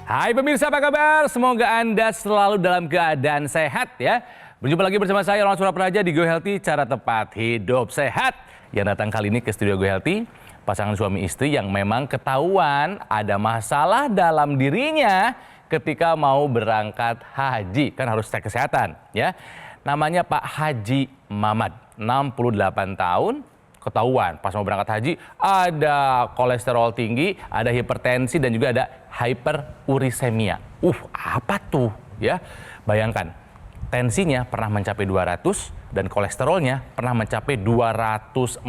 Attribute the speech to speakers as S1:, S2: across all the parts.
S1: Hai pemirsa, apa kabar? Semoga Anda selalu dalam keadaan sehat ya. Berjumpa lagi bersama saya Ronald Surapraja di Go Healthy, cara tepat hidup sehat. Yang datang kali ini ke studio Go Healthy, pasangan suami istri yang memang ketahuan ada masalah dalam dirinya ketika mau berangkat haji. Kan harus cek kesehatan ya. Namanya Pak Haji Mamat, 68 tahun. Ketahuan pas mau berangkat haji ada kolesterol tinggi, ada hipertensi dan juga ada hyperurisemia. Apa tuh ya? Bayangkan, tensinya pernah mencapai 200 dan kolesterolnya pernah mencapai 240.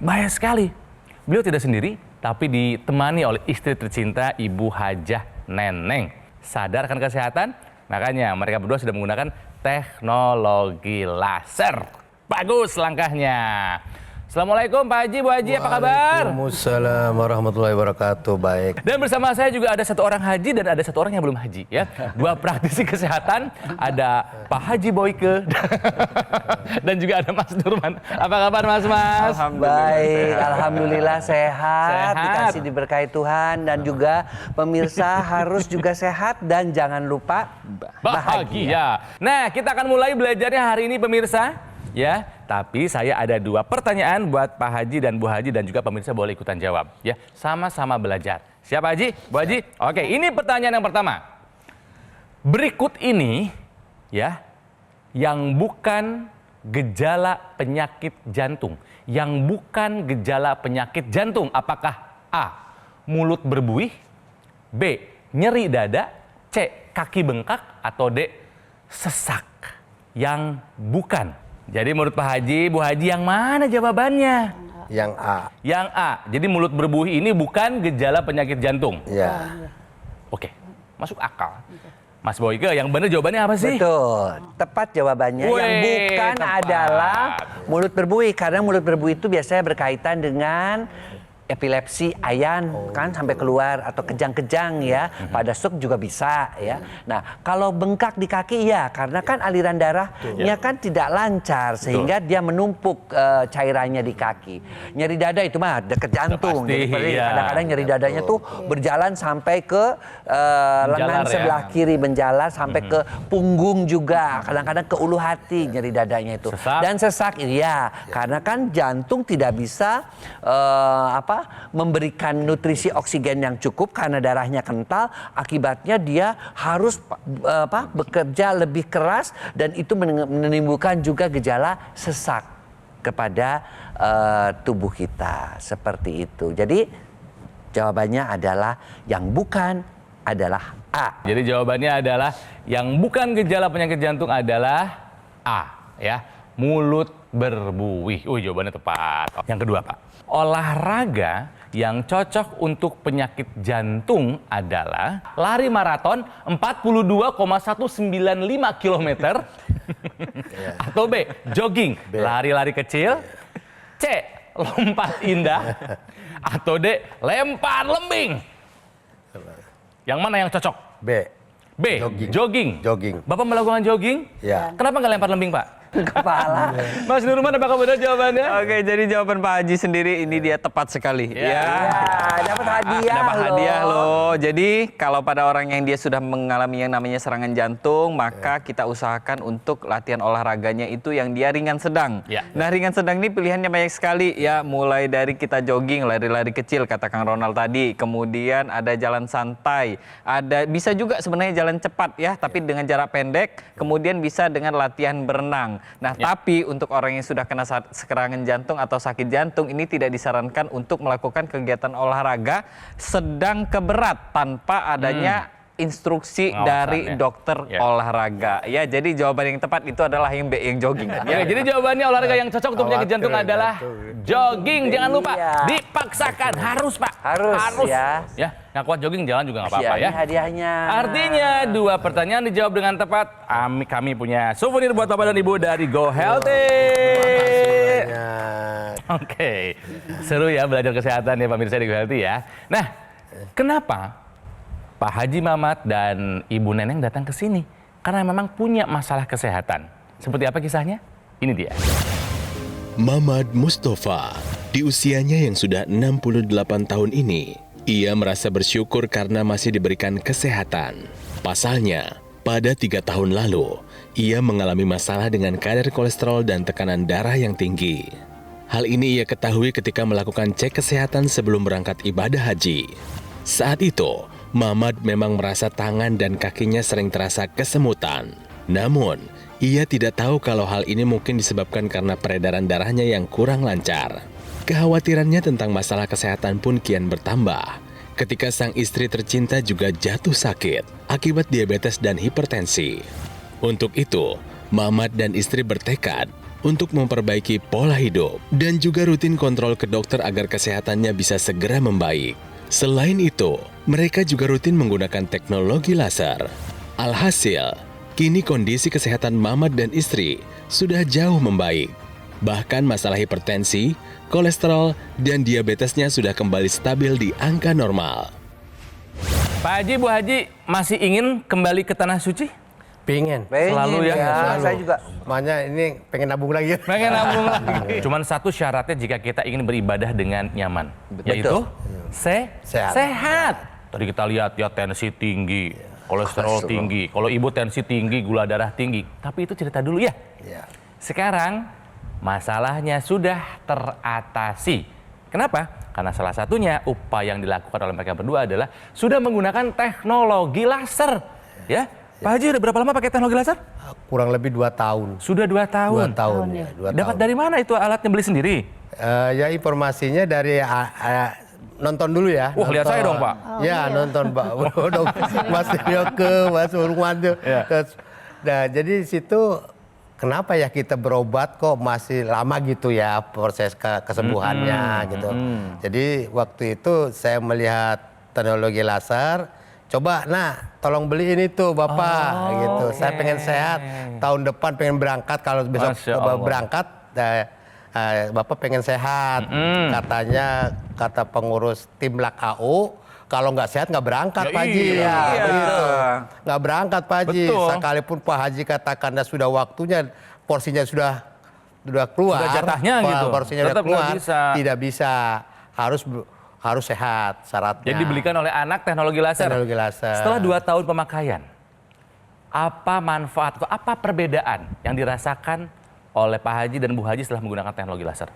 S1: Bahaya sekali. Beliau tidak sendiri, tapi ditemani oleh istri tercinta Ibu Hajah Neneng. Sadar akan kesehatan? Makanya mereka berdua sudah menggunakan teknologi laser. Bagus langkahnya. Assalamualaikum Pak Haji, Bu Haji, apa kabar?
S2: Waalaikumsalam warahmatullahi wabarakatuh, baik.
S1: Dan bersama saya juga ada satu orang haji dan ada satu orang yang belum haji ya. Dua praktisi kesehatan, ada Pak Haji Boyke dan juga ada Mas Nurman. Apa kabar Mas?
S3: Baik, alhamdulillah sehat, dikasih diberkahi Tuhan dan juga pemirsa harus juga sehat dan jangan lupa bahagia.
S1: Nah, kita akan mulai belajarnya hari ini pemirsa. Ya, tapi saya ada dua pertanyaan buat Pak Haji dan Bu Haji dan juga pemirsa boleh ikutan jawab. Ya, sama-sama belajar. Siap Haji? Bu Haji? Oke, ini pertanyaan yang pertama. Berikut ini ya, yang bukan gejala penyakit jantung. Yang bukan gejala penyakit jantung. Apakah A, mulut berbuih, B, nyeri dada, C, kaki bengkak, atau D, sesak? Yang bukan. Jadi menurut Pak Haji, Bu Haji yang mana jawabannya?
S2: Yang A.
S1: Yang A. Jadi mulut berbuih ini bukan gejala penyakit jantung.
S2: Ya.
S1: Oke, masuk akal. Mas Boyke, yang benar jawabannya apa sih?
S3: Betul, tepat jawabannya. Yang bukan
S1: tepat
S3: adalah mulut berbuih, karena mulut berbuih itu biasanya berkaitan dengan epilepsi, ayan kan sampai keluar atau kejang-kejang ya. Pada stroke juga bisa ya. Nah, kalau bengkak di kaki ya karena kan aliran darahnya kan tidak lancar sehingga dia menumpuk cairannya di kaki. Nyeri dada itu mah dekat jantung.
S1: Pasti,
S3: Jadi
S1: iya.
S3: kadang-kadang nyeri dadanya tuh berjalan sampai ke lengan sebelah kiri, menjalar sampai ke punggung juga. Kadang-kadang ke ulu hati nyeri dadanya itu.
S1: Sesak.
S3: Dan sesak iya, karena kan jantung tidak bisa memberikan nutrisi oksigen yang cukup karena darahnya kental, akibatnya dia harus bekerja lebih keras dan itu menimbulkan juga gejala sesak kepada tubuh kita seperti itu. Jadi jawabannya adalah yang bukan adalah A.
S1: Jadi jawabannya adalah yang bukan gejala penyakit jantung adalah A ya, mulut berbuih. Jawabannya tepat. Yang kedua Pak, olahraga yang cocok untuk penyakit jantung adalah lari maraton 42,195 km atau B, jogging, lari-lari kecil, C, lompat indah, atau D, lempar lembing. Yang mana yang cocok?
S2: B.
S1: B, jogging. Bapak melakukan jogging?
S2: Ya.
S1: Kenapa nggak lempar lembing Pak?
S3: Kepala.
S1: Mas Nurman, apakah benar jawabannya?
S4: Oke, jadi jawaban Pak Haji sendiri ini dia tepat sekali.
S3: Ya, dapat hadiah.
S4: Dapat hadiah loh. Jadi kalau pada orang yang dia sudah mengalami yang namanya serangan jantung, maka kita usahakan untuk latihan olahraganya itu yang dia ringan sedang.
S1: Ya.
S4: Nah, ringan sedang ini pilihannya banyak sekali ya, mulai dari kita jogging, lari-lari kecil kata Kang Ronald tadi, kemudian ada jalan santai, ada bisa juga sebenarnya jalan cepat ya, tapi dengan jarak pendek, kemudian bisa dengan latihan berenang. Nah, tapi untuk orang yang sudah kena serangan jantung atau sakit jantung ini tidak disarankan untuk melakukan kegiatan olahraga sedang ke berat tanpa adanya instruksi dari dokter olahraga. Ya, jadi jawaban yang tepat itu adalah yang B, yang jogging.
S1: Ya, jadi jawabannya olahraga yang cocok untuk penyakit jantung adalah jogging. Jangan lupa dipaksakan, harus Pak.
S3: Harus ya.
S1: Ya, nggak kuat jogging jalan juga nggak apa-apa ya.
S3: Ini hadiahnya.
S1: Artinya dua pertanyaan dijawab dengan tepat. Kami punya souvenir buat Bapak dan Ibu dari Go Healthy. Oke, seru ya belajar kesehatan ya pemirsa di Go Healthy ya. Nah, kenapa Pak Haji Mamat dan Ibu Neneng datang ke sini? Karena memang punya masalah kesehatan. Seperti apa kisahnya? Ini dia.
S5: Mamat Mustafa, di usianya yang sudah 68 tahun ini, Ia merasa bersyukur karena masih diberikan kesehatan. Pasalnya, pada 3 tahun lalu, ia mengalami masalah dengan kadar kolesterol dan tekanan darah yang tinggi. Hal ini ia ketahui ketika melakukan cek kesehatan sebelum berangkat ibadah haji. Saat itu, Mamad memang merasa tangan dan kakinya sering terasa kesemutan. Namun, ia tidak tahu kalau hal ini mungkin disebabkan karena peredaran darahnya yang kurang lancar. Kekhawatirannya tentang masalah kesehatan pun kian bertambah ketika sang istri tercinta juga jatuh sakit akibat diabetes dan hipertensi. Untuk itu, Mamad dan istri bertekad untuk memperbaiki pola hidup dan juga rutin kontrol ke dokter agar kesehatannya bisa segera membaik. Selain itu, mereka juga rutin menggunakan teknologi laser. Alhasil, kini kondisi kesehatan Mamad dan istri sudah jauh membaik. Bahkan masalah hipertensi, kolesterol, dan diabetesnya sudah kembali stabil di angka normal.
S1: Pak Haji, Bu Haji masih ingin kembali ke tanah suci?
S2: Pengen.
S1: Selalu ya?
S2: Selalu.
S3: Saya juga.
S2: Makanya ini pengen nabung lagi.
S1: Pengen nabung lagi. Cuman satu syaratnya jika kita ingin beribadah dengan nyaman, yaitu sehat. Tadi kita lihat ya tensi tinggi, kolesterol tinggi. Kalau ibu tensi tinggi, gula darah tinggi. Tapi itu cerita dulu ya.
S2: Ya.
S1: Sekarang masalahnya sudah teratasi. Kenapa? Karena salah satunya upaya yang dilakukan oleh mereka berdua adalah sudah menggunakan teknologi laser. Ya, Pak Haji udah berapa lama pakai teknologi laser?
S2: Kurang lebih 2 tahun.
S1: Sudah 2 tahun.
S2: 2 tahun ya. 2
S1: Dapat
S2: tahun.
S1: dari mana itu alatnya, beli sendiri?
S2: Ya informasinya dari nonton dulu ya.
S1: Wah, lihat saya dong, Pak.
S2: Ya, nonton Pak. Dong, Mas Yoke, Mas Urwanto. Nah, jadi di situ kenapa ya kita berobat kok masih lama gitu ya proses kesembuhannya gitu. Jadi waktu itu saya melihat teknologi laser, coba tolong beliin itu Bapak gitu. Saya pengen sehat, tahun depan pengen berangkat, kalau besok
S1: Masya Allah.
S2: berangkat Bapak pengen sehat. Katanya, kata pengurus tim LAK-AU, kalau nggak sehat nggak berangkat
S1: Ya
S2: Pak Haji.
S1: iya.
S2: Begitu. Nggak berangkat Pak Haji.
S1: Betul.
S2: Sekalipun Pak Haji katakan sudah waktunya, porsinya sudah keluar.
S1: Sudah jatahnya gitu.
S2: Porsinya sudah
S1: Tetap nggak
S2: keluar.
S1: bisa.
S2: Tidak bisa. Harus sehat syaratnya.
S1: Jadi dibelikan oleh anak teknologi laser.
S2: Teknologi laser.
S1: Setelah 2 tahun pemakaian, apa manfaat atau apa perbedaan yang dirasakan oleh Pak Haji dan Bu Haji setelah menggunakan teknologi laser?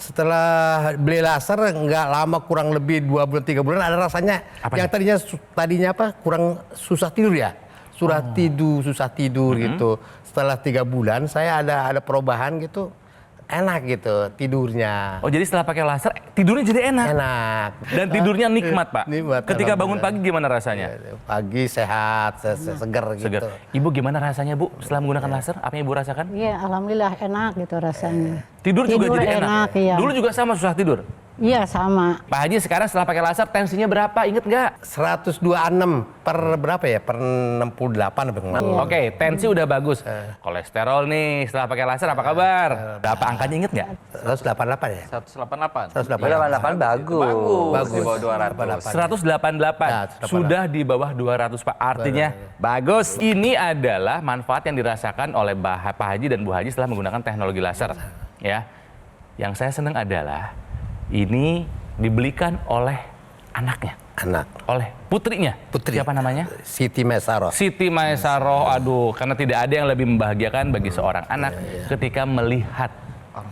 S2: Setelah beli laser nggak lama, kurang lebih 2 bulan 3 bulan ada rasanya.
S1: Apanya?
S2: Yang tadinya kurang susah tidur ya. Susah tidur gitu. Setelah 3 bulan saya ada perubahan gitu. Enak gitu tidurnya.
S1: Oh, jadi setelah pakai laser tidurnya jadi enak.
S2: Enak.
S1: Dan tidurnya nikmat, Pak.
S2: Nikmat,
S1: Ketika bangun
S2: alhamdulillah.
S1: pagi gimana rasanya?
S2: Pagi sehat, seger gitu.
S1: Seger. Ibu gimana rasanya, Bu, setelah menggunakan laser? Apa yang Ibu rasakan?
S6: Iya, alhamdulillah enak gitu rasanya.
S1: Tidur juga jadi enak.
S6: Iya.
S1: Dulu juga sama susah tidur.
S6: Iya, sama.
S1: Pak Haji sekarang setelah pakai laser tensinya berapa? Ingat nggak?
S2: 126 per berapa ya? Per 68 apa kemarin.
S1: Oke, tensi udah bagus. Kolesterol nih setelah pakai laser apa kabar? Berapa angkanya inget nggak?
S2: 188 ya?
S4: 188.
S2: 188.
S3: 88 bagus.
S4: Bagus. Di bawah 200.
S1: 188.
S2: Ya, 188.
S1: Sudah di bawah 200, Pak. Artinya bagus. Ini adalah manfaat yang dirasakan oleh Pak Haji dan Bu Haji setelah menggunakan teknologi laser. Ya. Yang saya senang adalah ini dibelikan oleh anaknya,
S2: Anak.
S1: oleh putrinya.
S2: Putri.
S1: Siapa namanya?
S2: Siti Mesaroh.
S1: Siti Maesaroh. Aduh, karena tidak ada yang lebih membahagiakan bagi seorang anak ketika melihat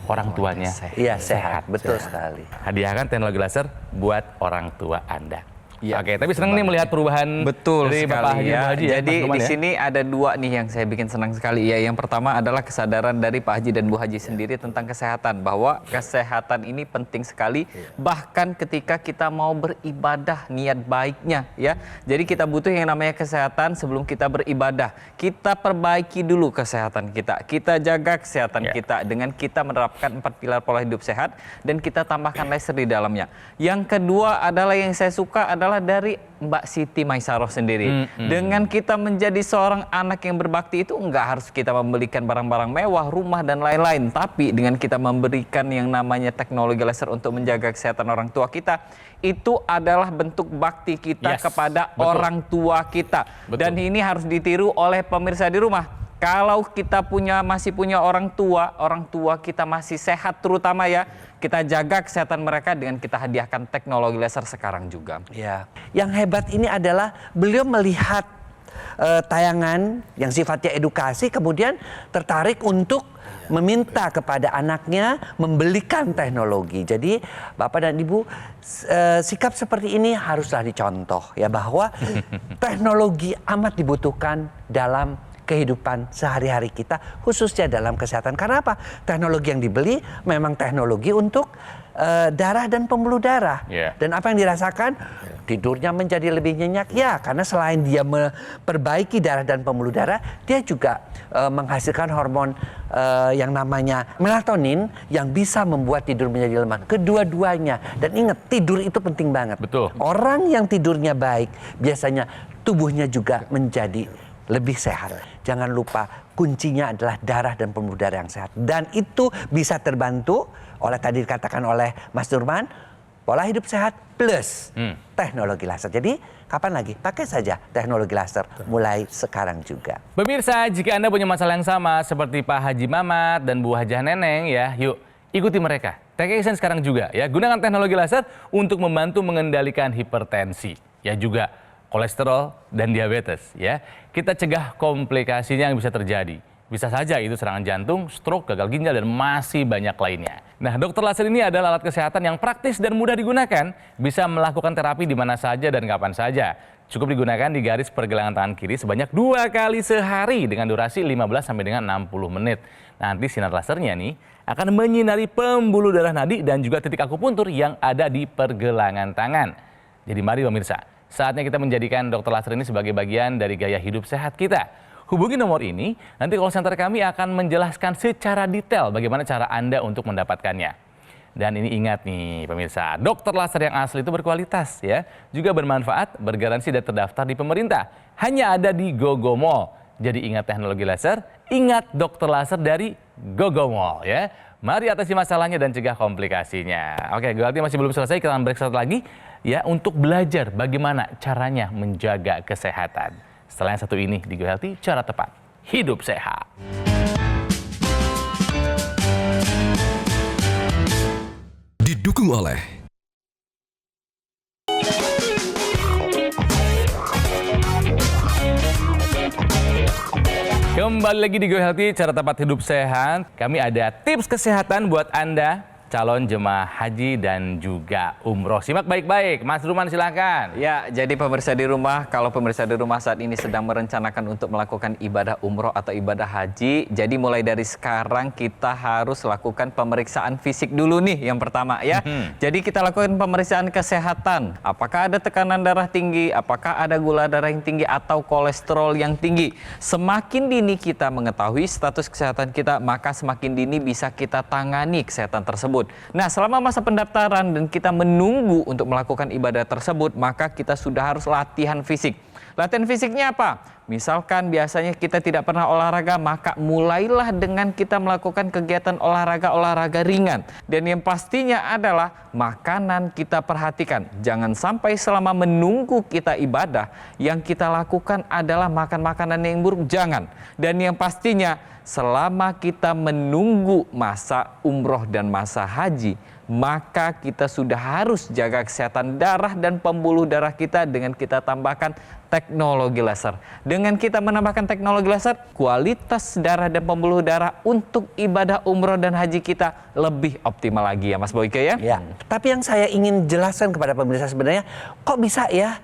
S1: orang tuanya
S3: Iya, sehat. Betul sekali.
S1: Hadiahkan teknologi laser buat orang tua Anda.
S4: Iya.
S1: Oke, tapi senang nih melihat perubahan
S4: Betul
S1: dari Bapak Haji
S4: sekali
S1: dan
S4: ya.
S1: Bu Haji ya,
S4: Jadi
S1: Mas Lukman
S4: di
S1: ya.
S4: sini ada 2 nih yang saya bikin senang sekali ya. Yang pertama adalah kesadaran dari Pak Haji dan Bu Haji sendiri tentang kesehatan, bahwa kesehatan ini penting sekali bahkan ketika kita mau beribadah, niat baiknya ya. Jadi kita butuh yang namanya kesehatan sebelum kita beribadah. Kita perbaiki dulu kesehatan kita. Kita jaga kesehatan kita dengan kita menerapkan 4 pilar pola hidup sehat dan kita tambahkan laser di dalamnya. Yang kedua adalah yang saya suka adalah dari Mbak Siti Maesaroh sendiri. Dengan kita menjadi seorang anak yang berbakti itu nggak harus kita membelikan barang-barang mewah, rumah dan lain-lain. Tapi dengan kita memberikan yang namanya teknologi laser untuk menjaga kesehatan orang tua kita, itu adalah bentuk bakti kita
S1: Yes,
S4: kepada
S1: betul.
S4: orang tua kita.
S1: Betul.
S4: Dan ini harus ditiru oleh pemirsa di rumah. Kalau kita masih punya orang tua kita masih sehat terutama ya, kita jaga kesehatan mereka dengan kita hadiahkan teknologi laser sekarang juga.
S3: Ya, yang hebat ini adalah beliau melihat tayangan yang sifatnya edukasi, kemudian tertarik untuk meminta kepada anaknya membelikan teknologi. Jadi Bapak dan Ibu, sikap seperti ini haruslah dicontoh ya, bahwa teknologi amat dibutuhkan dalam kehidupan sehari-hari kita, khususnya dalam kesehatan. Karena apa? Teknologi yang dibeli memang teknologi untuk darah dan pembuluh darah. Dan apa yang dirasakan? Tidurnya menjadi lebih nyenyak ya, karena selain dia memperbaiki darah dan pembuluh darah, dia juga menghasilkan hormon yang namanya melatonin yang bisa membuat tidur menjadi lemah. Kedua-duanya. Dan ingat, tidur itu penting banget.
S1: Betul.
S3: Orang yang tidurnya baik biasanya tubuhnya juga menjadi lebih sehat. Jangan lupa kuncinya adalah darah dan pembuluh darah yang sehat. Dan itu bisa terbantu oleh tadi dikatakan oleh Mas Nurman, pola hidup sehat plus teknologi laser. Jadi kapan lagi? Pakai saja teknologi laser mulai sekarang juga.
S1: Pemirsa, jika Anda punya masalah yang sama seperti Pak Haji Mamat dan Bu Hajah Neneng ya, yuk ikuti mereka. Take action sekarang juga ya. Gunakan teknologi laser untuk membantu mengendalikan hipertensi. Ya juga kolesterol dan diabetes ya. Kita cegah komplikasinya yang bisa terjadi. Bisa saja itu serangan jantung, stroke, gagal ginjal, dan masih banyak lainnya. Nah, dokter laser ini adalah alat kesehatan yang praktis dan mudah digunakan. Bisa melakukan terapi di mana saja dan kapan saja. Cukup digunakan di garis pergelangan tangan kiri sebanyak 2 kali sehari dengan durasi 15 sampai dengan 60 menit. Nanti sinar lasernya nih akan menyinari pembuluh darah nadi dan juga titik akupuntur yang ada di pergelangan tangan. Jadi mari pemirsa, saatnya kita menjadikan dokter laser ini sebagai bagian dari gaya hidup sehat kita. Hubungi nomor ini, nanti call center kami akan menjelaskan secara detail bagaimana cara Anda untuk mendapatkannya. Dan ini ingat nih pemirsa, dokter laser yang asli itu berkualitas ya, juga bermanfaat, bergaransi dan terdaftar di pemerintah. Hanya ada di GoGo Mall. Jadi ingat teknologi laser, ingat dokter laser dari GoGo Mall ya. Mari atasi masalahnya dan cegah komplikasinya. Oke, GoHealthy masih belum selesai, kita akan break satu lagi ya untuk belajar bagaimana caranya menjaga kesehatan. Setelah yang satu ini di GoHealthy, cara tepat hidup sehat.
S7: Didukung oleh
S1: Kembali lagi di GoHealthy, cara tepat hidup sehat. Kami ada tips kesehatan buat Anda, calon jemaah haji dan juga umroh. Simak baik-baik, Mas Ruman silakan.
S4: Ya, jadi pemirsa di rumah, kalau pemirsa di rumah saat ini sedang merencanakan untuk melakukan ibadah umroh atau ibadah haji, jadi mulai dari sekarang kita harus lakukan pemeriksaan fisik dulu nih yang pertama ya. Jadi kita lakukan pemeriksaan kesehatan, apakah ada tekanan darah tinggi, apakah ada gula darah yang tinggi atau kolesterol yang tinggi. Semakin dini kita mengetahui status kesehatan kita, maka semakin dini bisa kita tangani kesehatan tersebut. Nah, selama masa pendaftaran dan kita menunggu untuk melakukan ibadah tersebut, maka kita sudah harus latihan fisik. Latihan fisiknya apa? Misalkan biasanya kita tidak pernah olahraga, maka mulailah dengan kita melakukan kegiatan olahraga ringan. Dan yang pastinya adalah makanan kita perhatikan. Jangan sampai selama menunggu kita ibadah, yang kita lakukan adalah makan makanan yang buruk. Jangan. Dan yang pastinya selama kita menunggu masa umroh dan masa haji, maka kita sudah harus jaga kesehatan darah dan pembuluh darah kita dengan kita tambahkan teknologi laser. Dengan kita menambahkan teknologi laser, kualitas darah dan pembuluh darah untuk ibadah umroh dan haji kita lebih optimal lagi ya Mas Boyke ya.
S3: Ya, tapi yang saya ingin jelaskan kepada pemirsa sebenarnya, kok bisa ya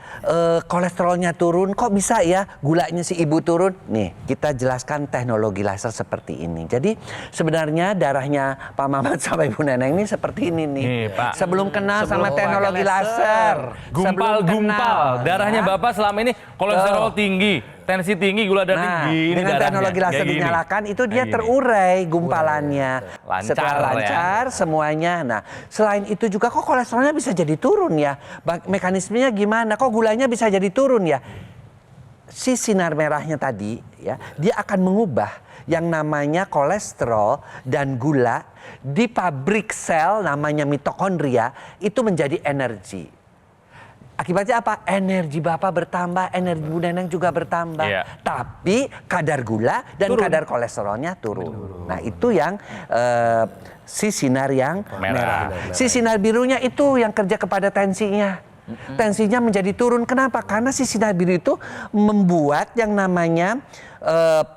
S3: kolesterolnya turun, kok bisa ya gulanya si ibu turun? Nih, kita jelaskan teknologi laser seperti ini. Jadi sebenarnya darahnya Pak Mamat sama Ibu Neneng ini seperti ini nih.
S1: Pak.
S3: Sebelum kenal sama teknologi laser,
S1: Gumpal-gumpal, darahnya Bapak selama ini kolesterol tinggi, tensi tinggi, gula darah tinggi. Ini
S3: dengan
S1: darahnya.
S3: teknologi laser
S1: Kayak gini.
S3: dinyalakan itu dia
S1: Kayak gini.
S3: terurai gumpalannya.
S1: Lancar
S3: Setelah lancar semuanya. Nah, selain itu juga kok kolesterolnya bisa jadi turun ya? Mekanismenya gimana? Kok gulanya bisa jadi turun ya? Si sinar merahnya tadi ya, dia akan mengubah yang namanya kolesterol dan gula di pabrik sel namanya mitokondria itu menjadi energi. Akibatnya apa? Energi Bapak bertambah, energi Bu Neneng juga bertambah.
S1: Iya.
S3: Tapi kadar gula dan kadar kolesterolnya turun. Nah itu yang si sinar yang merah. Si sinar birunya itu yang kerja kepada tensinya. Tensinya menjadi turun. Kenapa? Karena si sinar biru itu membuat yang namanya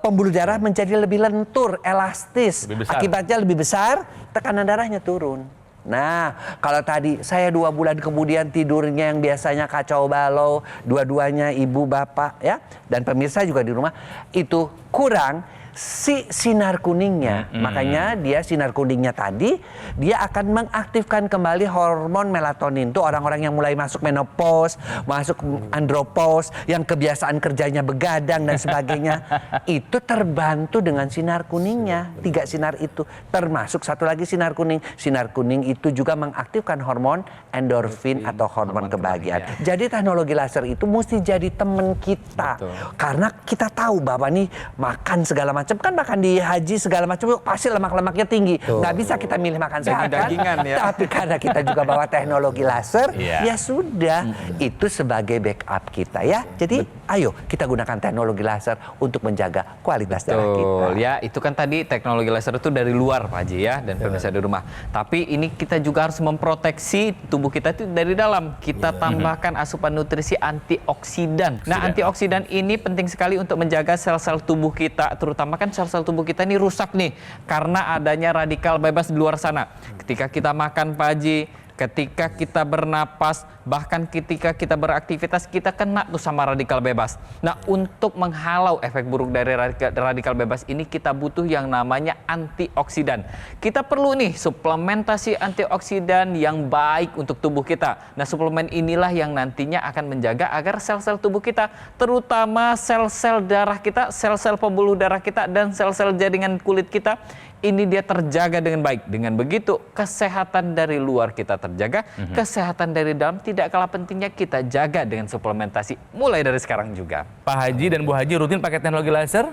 S3: pembuluh darah menjadi lebih lentur, elastis.
S1: Lebih besar.
S3: Akibatnya lebih besar, tekanan darahnya turun. Nah, kalau tadi saya 2 bulan kemudian tidurnya yang biasanya kacau balau, dua-duanya ibu, bapak, ya, dan pemirsa juga di rumah, itu kurang si sinar kuningnya. Makanya dia sinar kuningnya tadi, dia akan mengaktifkan kembali hormon melatonin. Itu orang-orang yang mulai masuk menopause, masuk andropause, yang kebiasaan kerjanya begadang dan sebagainya. Itu terbantu dengan sinar kuningnya. 3 sinar itu. Termasuk satu lagi sinar kuning. Sinar kuning itu juga mengaktifkan hormon endorfin atau hormon kebahagiaan. Jadi teknologi laser itu mesti jadi teman kita. Karena kita tahu bahwa nih makan segala macam, kan makan di haji segala macam pasti lemak-lemaknya tinggi. Nggak bisa kita milih makan sehat kan?
S4: Dagingan, ya.
S3: Tapi karena kita juga bawa teknologi laser,
S1: Iya.
S3: ya sudah, itu sebagai backup kita ya. Jadi ayo kita gunakan teknologi laser untuk menjaga kualitas darah kita.
S4: Betul, ya itu kan tadi teknologi laser itu dari luar Pak Haji ya, dan pemirsa di rumah. Tapi ini kita juga harus memproteksi tubuh kita itu dari dalam. Kita tambahkan asupan nutrisi antioksidan. Nah, antioksidan ini penting sekali untuk menjaga sel-sel tubuh kita, terutama kan sel-sel tubuh kita ini rusak nih karena adanya radikal bebas di luar sana. Ketika kita makan Pak Haji, ketika kita bernapas, bahkan ketika kita beraktivitas, kita kena tuh sama radikal bebas. Nah, untuk menghalau efek buruk dari radikal bebas ini, kita butuh yang namanya antioksidan. Kita perlu nih suplementasi antioksidan yang baik untuk tubuh kita. Nah, suplemen inilah yang nantinya akan menjaga agar sel-sel tubuh kita, terutama sel-sel darah kita, sel-sel pembuluh darah kita, dan sel-sel jaringan kulit kita, ini dia terjaga dengan baik. Dengan begitu, kesehatan dari luar kita terjaga, kesehatan dari dalam tidak kalah pentingnya kita jaga dengan suplementasi mulai dari sekarang juga.
S1: Pak Haji dan Bu Haji rutin pakai teknologi laser?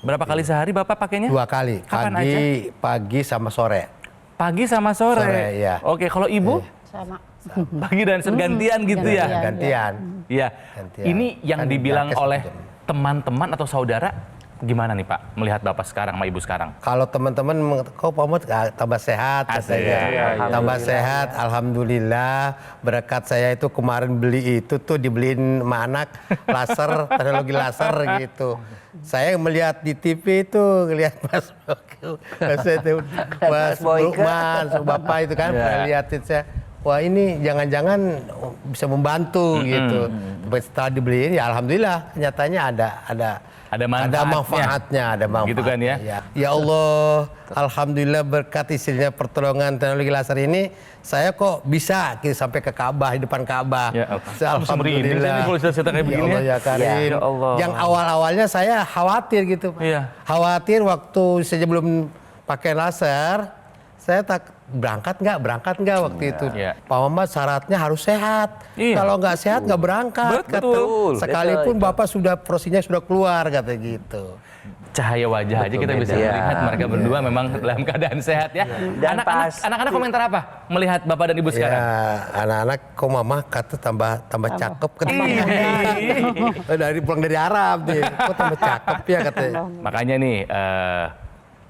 S1: Berapa kali sehari Bapak pakainya?
S2: 2 kali,
S1: Kapan aja?
S2: pagi sama sore.
S1: Pagi sama sore?
S2: Sore, iya.
S1: Oke, kalau Ibu?
S6: Sama.
S1: Pagi dan gantian gitu ya?
S6: Gantian.
S2: Gantian.
S1: Iya.
S2: Gantian.
S1: Ini yang
S2: Kan
S1: dibilang
S2: nakes
S1: oleh
S2: betul.
S1: teman-teman atau saudara, gimana nih Pak melihat Bapak sekarang sama Ibu sekarang?
S2: Kalau teman-teman, kok Pak Mahmud tambah sehat katanya.
S1: Iya,
S2: Tambah sehat, alhamdulillah. Berkat saya itu kemarin beli itu tuh dibeliin sama anak laser, teknologi laser gitu. Saya melihat di TV itu, ngelihat Mas Lukman, Bapak itu kan, lihatin saya. Wah ini jangan-jangan bisa membantu gitu. Setelah dibeliin ya alhamdulillah nyatanya ada manfaatnya.
S1: Gitu kan ya?
S2: Ya Allah, alhamdulillah berkat istrinya pertolongan teknologi laser ini, saya kok bisa sampai ke Ka'bah, di depan Ka'bah.
S1: Ya,
S2: Alhamdulillah.
S1: kalau cerita kayak begini
S2: Allah ya Karim.
S1: Ya Allah.
S2: Yang awal-awalnya saya khawatir gitu, Pak.
S1: Iya.
S2: Khawatir waktu saya belum pakai laser, saya berangkat nggak waktu itu.
S1: Iya.
S2: Pak Muhammad syaratnya harus sehat.
S1: Iya.
S2: Kalau nggak sehat nggak berangkat.
S1: Betul.
S2: Sekalipun Bapak prosinya sudah keluar kata gitu.
S1: Cahaya wajah aja kita bisa melihat mereka berdua memang dalam keadaan sehat ya.
S3: Dan
S1: Anak-anak komentar apa melihat Bapak dan Ibu sekarang?
S2: Ya, anak-anak kok mama kata tambah cakep katanya. Dari pulang dari Arab nih, kok tambah cakep ya katanya.
S1: Makanya nih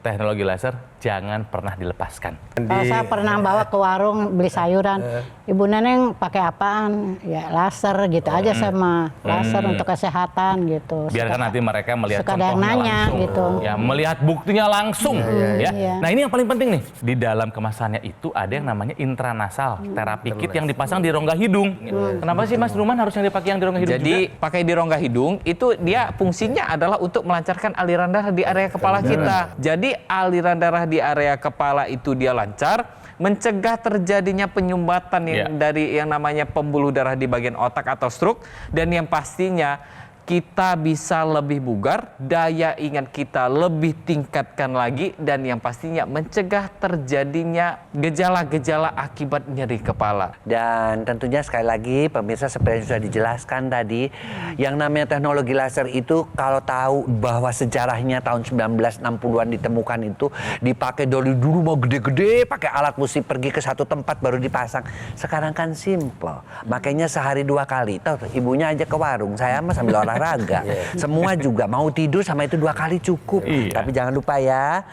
S1: teknologi laser jangan pernah dilepaskan.
S6: Kalau saya pernah bawa ke warung beli sayuran, Ibu Neneng pakai apaan? Ya laser gitu aja sama laser untuk kesehatan gitu.
S1: Biarkan nanti mereka melihat
S6: suka ada yang
S1: contohnya
S6: nanya
S1: langsung.
S6: gitu.
S1: Ya, melihat buktinya langsung. Ya.
S6: Iya.
S1: Nah ini yang paling penting nih. Di dalam kemasannya itu ada yang namanya intranasal, terapi kit yang dipasang di rongga hidung. Kenapa sih Mas Ruman harus yang dipakai yang di rongga hidung
S4: Jadi
S1: juga?
S4: pakai di rongga hidung itu dia fungsinya adalah untuk melancarkan aliran darah di area kepala kita. Jadi aliran darah di area kepala itu dia lancar, mencegah terjadinya penyumbatan yang dari yang namanya pembuluh darah di bagian otak atau stroke, dan yang pastinya kita bisa lebih bugar, daya ingat kita lebih tingkatkan lagi, dan yang pastinya mencegah terjadinya gejala-gejala akibat nyeri kepala.
S3: Dan tentunya sekali lagi pemirsa, seperti yang sudah dijelaskan tadi, yang namanya teknologi laser itu kalau tahu bahwa sejarahnya tahun 1960-an ditemukan itu dipakai dari dulu mau gede-gede, pakai alat musik pergi ke satu tempat baru dipasang. Sekarang kan simple, makanya sehari 2 kali. Tahu ibunya aja ke warung, saya mah sambil olahraga. Semua juga mau tidur sama itu 2 kali cukup. Tapi jangan lupa ya,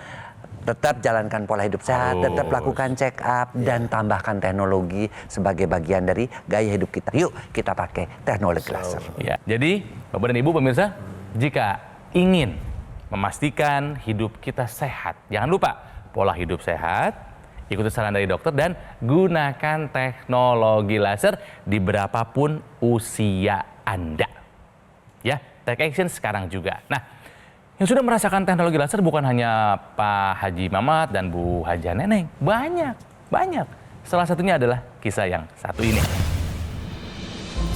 S3: tetap jalankan pola hidup sehat, tetap lakukan check up, dan tambahkan teknologi sebagai bagian dari gaya hidup kita. Yuk kita pakai teknologi laser.
S1: Ya, jadi Bapak dan Ibu pemirsa, jika ingin memastikan hidup kita sehat, jangan lupa pola hidup sehat, ikuti saran dari dokter, dan gunakan teknologi laser di berapapun usia Anda. Ya, take action sekarang juga. Nah, yang sudah merasakan teknologi laser bukan hanya Pak Haji Mamat dan Bu Haja Neneng. Banyak. Salah satunya adalah kisah yang satu ini.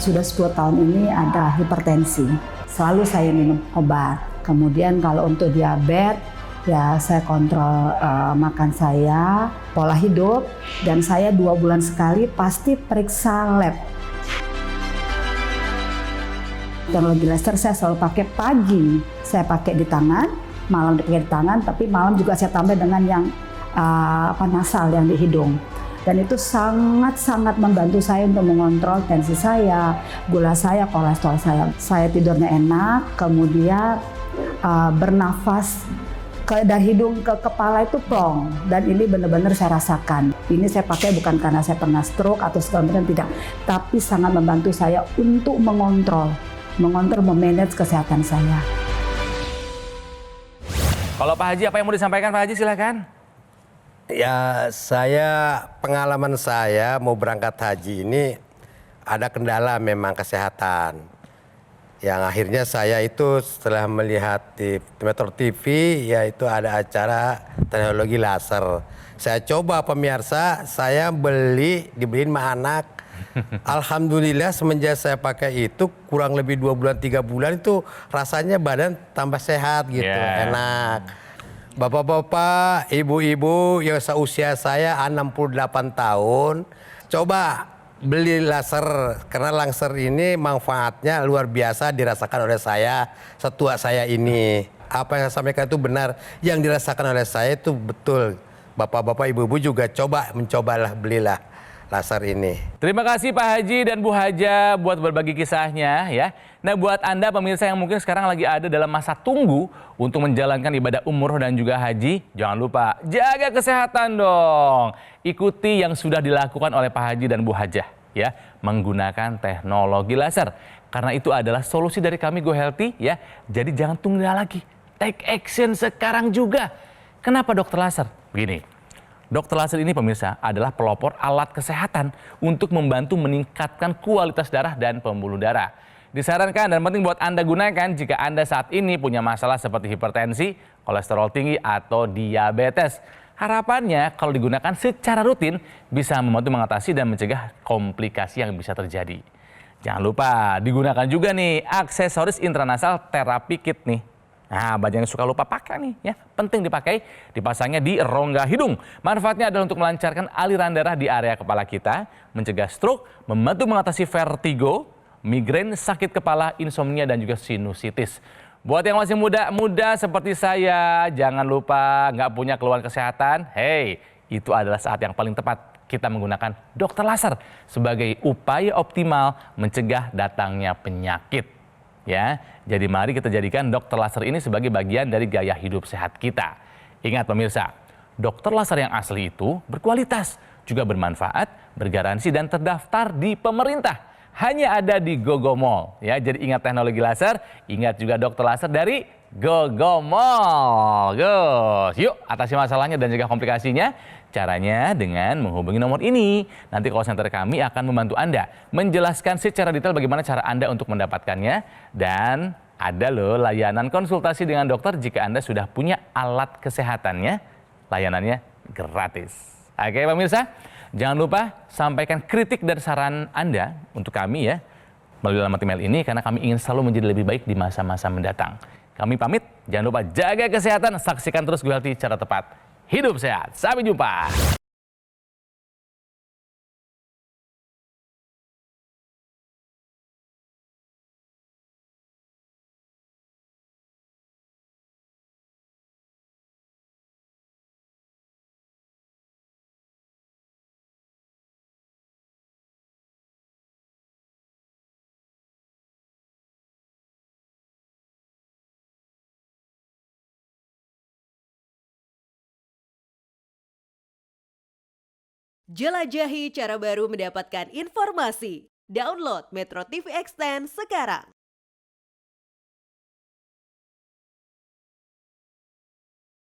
S8: Sudah 10 tahun ini ada hipertensi. Selalu saya minum obat. Kemudian kalau untuk diabetes, ya saya kontrol makan saya, pola hidup, dan saya 2 bulan sekali pasti periksa lab. Teknologi laser saya selalu pakai pagi, saya pakai di tangan, malam dipakai di tangan, tapi malam juga saya tambah dengan yang nasal yang di hidung. Dan itu sangat-sangat membantu saya untuk mengontrol tensi saya, gula saya, kolesterol saya. Saya tidurnya enak, kemudian bernafas dari hidung ke kepala itu plong, dan ini benar-benar saya rasakan. Ini saya pakai bukan karena saya pernah stroke atau segala macam, tidak, tapi sangat membantu saya untuk mengontrol, memanage kesehatan saya.
S1: Kalau Pak Haji, apa yang mau disampaikan Pak Haji, silakan.
S2: Ya, pengalaman saya mau berangkat haji ini ada kendala memang kesehatan. Yang akhirnya saya itu setelah melihat di Metro TV, yaitu ada acara teknologi laser. Saya coba pemirsa, saya dibeliin sama anak. Alhamdulillah semenjak saya pakai itu kurang lebih 2 bulan 3 bulan itu rasanya badan tambah sehat gitu, enak. Bapak-bapak, ibu-ibu yang seusia saya 68 tahun, coba beli laser, karena laser ini manfaatnya luar biasa dirasakan oleh saya setua saya ini. Apa yang saya sampaikan itu benar, yang dirasakan oleh saya itu betul. Bapak-bapak, ibu-ibu juga mencobalah, belilah laser ini.
S1: Terima kasih Pak Haji dan Bu Haja buat berbagi kisahnya ya. Nah, buat Anda pemirsa yang mungkin sekarang lagi ada dalam masa tunggu untuk menjalankan ibadah umroh dan juga haji, jangan lupa jaga kesehatan dong. Ikuti yang sudah dilakukan oleh Pak Haji dan Bu Haja ya, menggunakan teknologi laser. Karena itu adalah solusi dari kami Go Healthy ya. Jadi jangan tunda lagi. Take action sekarang juga. Kenapa dokter laser? Begini. Dokter laser ini pemirsa adalah pelopor alat kesehatan untuk membantu meningkatkan kualitas darah dan pembuluh darah. Disarankan dan penting buat Anda gunakan jika Anda saat ini punya masalah seperti hipertensi, kolesterol tinggi, atau diabetes. Harapannya kalau digunakan secara rutin bisa membantu mengatasi dan mencegah komplikasi yang bisa terjadi. Jangan lupa digunakan juga nih aksesoris intranasal terapi kit nih. Nah, banyak yang suka lupa pakai nih ya. Penting dipakai, dipasangnya di rongga hidung. Manfaatnya adalah untuk melancarkan aliran darah di area kepala kita, mencegah stroke, membantu mengatasi vertigo, migrain, sakit kepala, insomnia, dan juga sinusitis. Buat yang masih muda seperti saya, jangan lupa nggak punya keluhan kesehatan. Hey, itu adalah saat yang paling tepat kita menggunakan dokter laser sebagai upaya optimal mencegah datangnya penyakit. Ya, jadi mari kita jadikan dokter laser ini sebagai bagian dari gaya hidup sehat kita. Ingat pemirsa, dokter laser yang asli itu berkualitas, juga bermanfaat, bergaransi, dan terdaftar di pemerintah. Hanya ada di GoGo Mall. Ya, jadi ingat teknologi laser, ingat juga dokter laser dari GoGo Mall. Yuk, atasi masalahnya dan juga komplikasinya. Caranya dengan menghubungi nomor ini. Nanti call center kami akan membantu Anda menjelaskan secara detail bagaimana cara Anda untuk mendapatkannya. Dan ada loh layanan konsultasi dengan dokter jika Anda sudah punya alat kesehatannya. Layanannya gratis. Oke pemirsa, jangan lupa sampaikan kritik dan saran Anda untuk kami ya. melalui alamat email ini karena kami ingin selalu menjadi lebih baik di masa-masa mendatang. Kami pamit, jangan lupa jaga kesehatan, saksikan terus Go Healthy Cara Tepat Hidup Sehat. Sampai jumpa.
S9: Jelajahi cara baru mendapatkan informasi. Download Metro TV Extend sekarang.